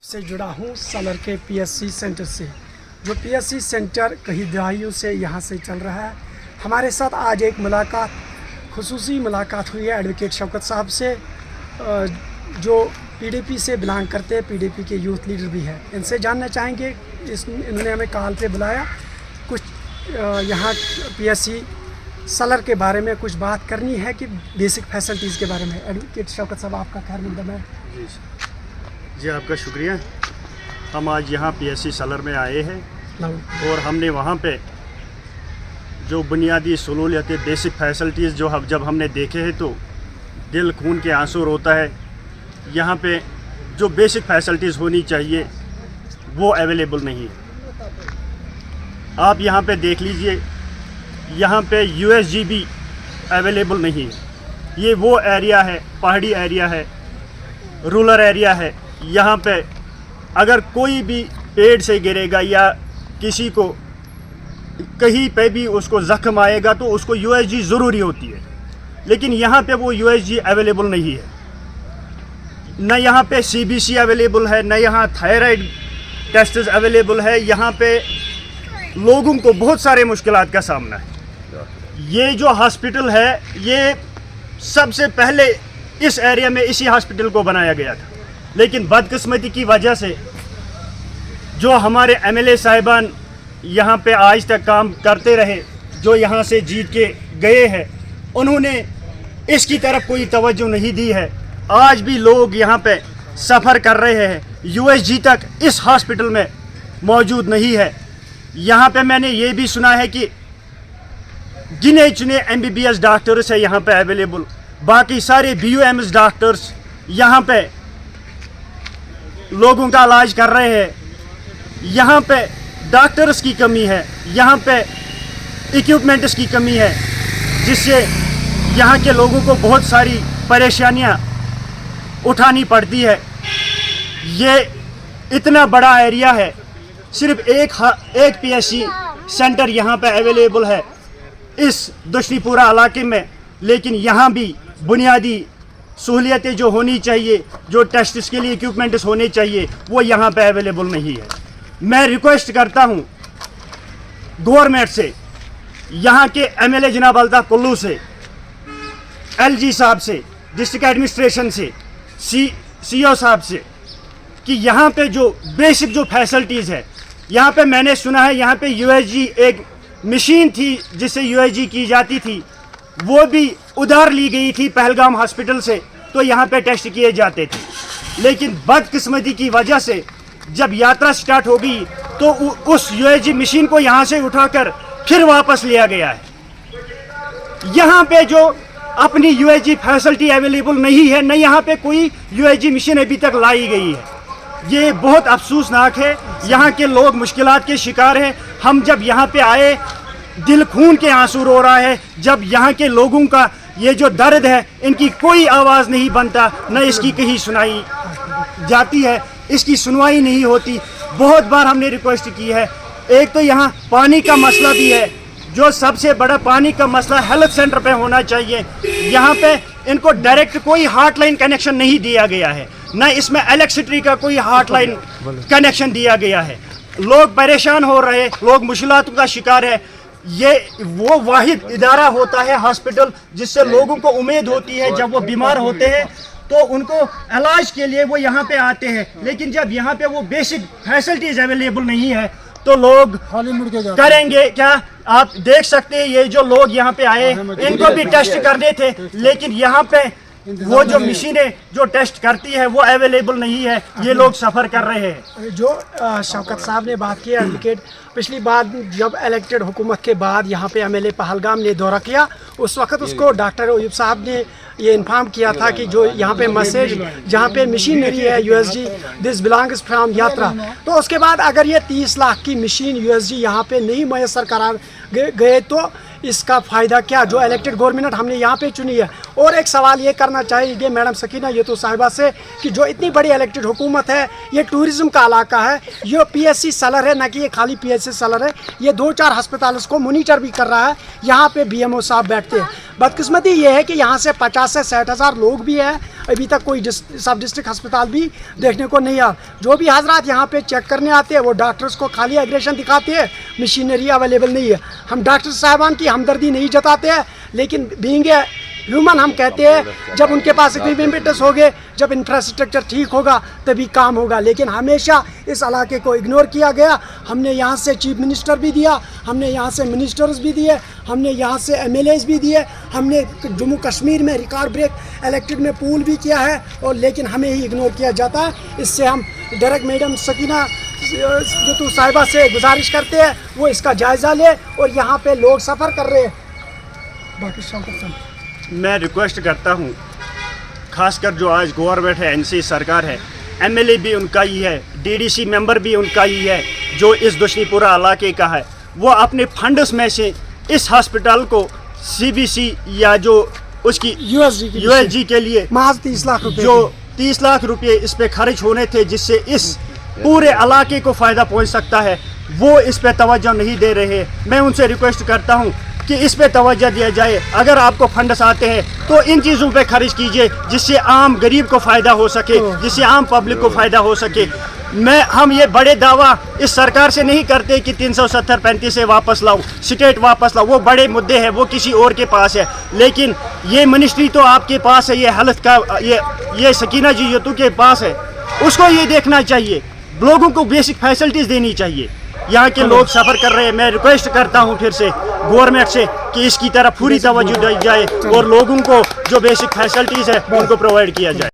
से जुड़ा हूँ सलर के पीएससी सेंटर से, जो पीएससी सेंटर कई दहाइयों से यहाँ से चल रहा है। हमारे साथ आज एक मुलाकात, खुसूसी मुलाकात हुई है एडवोकेट शौकत साहब से, जो पीडीपी से बिलोंग करते हैं, पीडीपी के यूथ लीडर भी है। इनसे जानना चाहेंगे, इन्होंने हमें कॉल पे बुलाया, कुछ यहाँ पीएससी सलर के बारे में कुछ बात करनी है कि बेसिक फैसिलिटीज़ के बारे में। एडवोकेट शौकत साहब, आपका खैर मकदम है। जी आपका शुक्रिया। हम आज यहाँ पीएससी सलर में आए हैं और हमने वहाँ पे जो बुनियादी सहूलियतें, बेसिक फैसिलिटीज़ जब हमने देखे हैं तो दिल खून के आंसू रोता है। यहाँ पे जो बेसिक फैसिलिटीज़ होनी चाहिए वो अवेलेबल नहीं है। आप यहाँ पे देख लीजिए, यहाँ पे यूएसजी भी अवेलेबल नहीं है। ये वो एरिया है, पहाड़ी एरिया है, रूरल एरिया है। यहाँ पे अगर कोई भी पेड़ से गिरेगा या किसी को कहीं पे भी उसको ज़ख्म आएगा तो उसको यूएसजी ज़रूरी होती है, लेकिन यहाँ पे वो यूएसजी अवेलेबल नहीं है। न यहाँ पे सीबीसी अवेलेबल है, न यहाँ थायराइड टेस्ट्स अवेलेबल है। यहाँ पे लोगों को बहुत सारे मुश्किलात का सामना है। ये जो हॉस्पिटल है, ये सबसे पहले इस एरिया में इसी हॉस्पिटल को बनाया गया था, लेकिन बदकिस्मती की वजह से जो हमारे एमएलए साहिबान यहाँ पे आज तक काम करते रहे, जो यहाँ से जीत के गए हैं, उन्होंने इसकी तरफ कोई तवज्जो नहीं दी है। आज भी लोग यहाँ पे सफ़र कर रहे हैं। यूएसजी तक इस हॉस्पिटल में मौजूद नहीं है। यहाँ पे मैंने ये भी सुना है कि गिने चुने एमबीबीएस डॉक्टर्स है यहाँ पे अवेलेबल, बाकी सारे बीयूएमएस डॉक्टर्स यहाँ पे लोगों का इलाज कर रहे हैं। यहाँ पे डॉक्टर्स की कमी है, यहाँ पे इक्विपमेंट्स की कमी है, जिससे यहाँ के लोगों को बहुत सारी परेशानियाँ उठानी पड़ती है। ये इतना बड़ा एरिया है, सिर्फ एक पीएससी सेंटर यहाँ पे अवेलेबल है इस दक्षिणपुरा इलाके में, लेकिन यहाँ भी बुनियादी सहूलियतें जो होनी चाहिए, जो टेस्ट्स के लिए इक्विपमेंट्स होने चाहिए, वो यहाँ पे अवेलेबल नहीं है। मैं रिक्वेस्ट करता हूँ गवर्नमेंट से, यहाँ के एमएलए जनाब अल्ताफ कुल्लू से, एलजी साहब से, डिस्ट्रिक्ट एडमिनिस्ट्रेशन से, सीओ साहब से, कि यहाँ पे जो बेसिक जो फैसिलिटीज़ है, यहाँ पे मैंने सुना है यहाँ पे यूएसजी एक मशीन थी जिससे यूएसजी की जाती थी, वो भी उधार ली गई थी पहलगाम हॉस्पिटल से, तो यहाँ पे टेस्ट किए जाते थे। लेकिन बदकिस्मती की वजह से जब यात्रा स्टार्ट होगी तो उस यूएसजी मशीन को यहाँ से उठाकर फिर वापस लिया गया है। यहाँ पे जो अपनी यूएसजी फैसिलिटी अवेलेबल नहीं है, न यहाँ पे कोई यूएसजी मशीन अभी तक लाई गई है। ये बहुत अफसोसनाक है। यहाँ के लोग मुश्किलात के शिकार हैं। हम जब यहाँ पे आए, दिल खून के आंसू रो रहा है। जब यहाँ के लोगों का ये जो दर्द है, इनकी कोई आवाज़ नहीं बनता, न इसकी कहीं सुनाई जाती है, इसकी सुनवाई नहीं होती। बहुत बार हमने रिक्वेस्ट की है। एक तो यहाँ पानी का मसला भी है, जो सबसे बड़ा पानी का मसला हेल्थ सेंटर पे होना चाहिए। यहाँ पे इनको डायरेक्ट कोई हॉटलाइन कनेक्शन नहीं दिया गया है, न इसमें इलेक्ट्रिसिटी का कोई हॉटलाइन कनेक्शन दिया गया है। लोग परेशान हो रहे हैं, लोग मुश्किलातों का शिकार है। ये वो वाहिद इदारा होता है हॉस्पिटल, जिससे लोगों को उम्मीद होती है जब वो बीमार होते हैं तो उनको इलाज के लिए वो यहाँ पे आते हैं। लेकिन जब यहाँ पे वो बेसिक फैसिलिटीज़ अवेलेबल नहीं है तो लोग करेंगे क्या? आप देख सकते हैं, ये जो लोग यहाँ पे आए, इनको भी टेस्ट करने थे, लेकिन यहाँ पे वो जो मशीनें जो टेस्ट करती है वो अवेलेबल नहीं है। ये लोग सफ़र कर रहे हैं। जो शौकत साहब ने बात की एडवोकेट, पिछली बार जब इलेक्टेड हुकूमत के बाद यहाँ पे एमएलए पहलगाम ने दौरा किया, उस वक्त उसको डॉक्टर अयूब साहब ने ये इन्फॉर्म किया था कि जो यहाँ पे मैसेज, जहाँ पे मशीनरी है यूएसजी, दिस बिलोंग्स फ्रॉम यात्रा। तो उसके बाद अगर ये 30 लाख की मशीन यूएसजी यहाँ पे नहीं मैसर करा गए तो इसका फ़ायदा क्या, जो इलेक्टेड गवर्नमेंट हमने यहाँ पे चुनी है। और एक सवाल ये करना चाहिए मैडम सकीना ये तो साहिबा से, कि जो इतनी बड़ी इलेक्टेड हुकूमत है, ये टूरिज़्म का इलाका है, ये पीएससी सलर है, ना कि ये खाली पीएससी सलर है। ये 2-4 हस्पताल को मोनीटर भी कर रहा है। यहाँ पे बीएमओ साहब बैठते हैं। बदकिस्मती ये है कि यहाँ से 50 से 60 हज़ार लोग भी हैं, अभी तक कोई सब डिस्ट्रिक्ट अस्पताल भी देखने को नहीं आ। जो भी हजरात यहाँ पे चेक करने आते हैं वो डॉक्टर्स को खाली एग्रेशन दिखाते हैं, मशीनरी अवेलेबल नहीं है। हम डॉक्टर साहबान की हमदर्दी नहीं जताते हैं, लेकिन बीइंग ए ह्यूमन हम कहते हैं जब उनके पास इक्विपमेंट्स होंगे, जब इंफ्रास्ट्रक्चर ठीक होगा तभी काम होगा। लेकिन हमेशा इस इलाके को इग्नोर किया गया। हमने यहाँ से चीफ मिनिस्टर भी दिया, हमने यहाँ से मिनिस्टर्स भी दिए, हमने यहाँ से MLAs भी दिए, हमने जम्मू कश्मीर में रिकॉर्ड ब्रेक इलेक्टेड में पूल भी किया है, और लेकिन हमें ही इग्नोर किया जाता है। इससे हम डायरेक्ट मैडम सकीना जो साहिबा से गुजारिश करते हैं वो इसका जायज़ा ले, और यहाँ पे लोग सफ़र कर रहे हैं। बाकी सब मैं रिक्वेस्ट करता हूँ, खासकर जो आज गवर्नमेंट है, NC सरकार है, MLA भी उनका ही है, DDC मेंबर भी उनका ही है, जो इस दुश्मनीपुरा इलाके का है, वो अपने फंड्स में से इस हॉस्पिटल को CBC या जो उसकी USG के लिए महज 30 लाख रुपए जो 30 लाख रुपए इस पे खर्च होने थे, जिससे इस पूरे इलाके को फ़ायदा पहुंच सकता है, वो इस पे तवज्जो नहीं दे रहे। मैं उनसे रिक्वेस्ट करता हूं कि इस पे तवज्जो दिया जाए। अगर आपको फंड्स आते हैं तो इन चीज़ों पे खर्च कीजिए, जिससे आम गरीब को फ़ायदा हो सके, जिससे आम पब्लिक को फ़ायदा हो सके। हम ये बड़े दावा इस सरकार से नहीं करते कि 370-35 से वापस लाओ, स्टेट वापस लाओ, वो बड़े मुद्दे हैं, वो किसी और के पास है। लेकिन ये मिनिस्ट्री तो आपके पास है, ये हेल्थ का ये सकीना जी यतू के पास है, उसको ये देखना चाहिए। लोगों को बेसिक फैसिलिटीज़ देनी चाहिए। यहाँ के लोग सफ़र कर रहे हैं। मैं रिक्वेस्ट करता हूँ फिर से गवर्नमेंट से कि इसकी तरफ पूरी तवज्जो दी जाए और लोगों को जो बेसिक फैसिलिटीज़ है उनको प्रोवाइड किया जाए।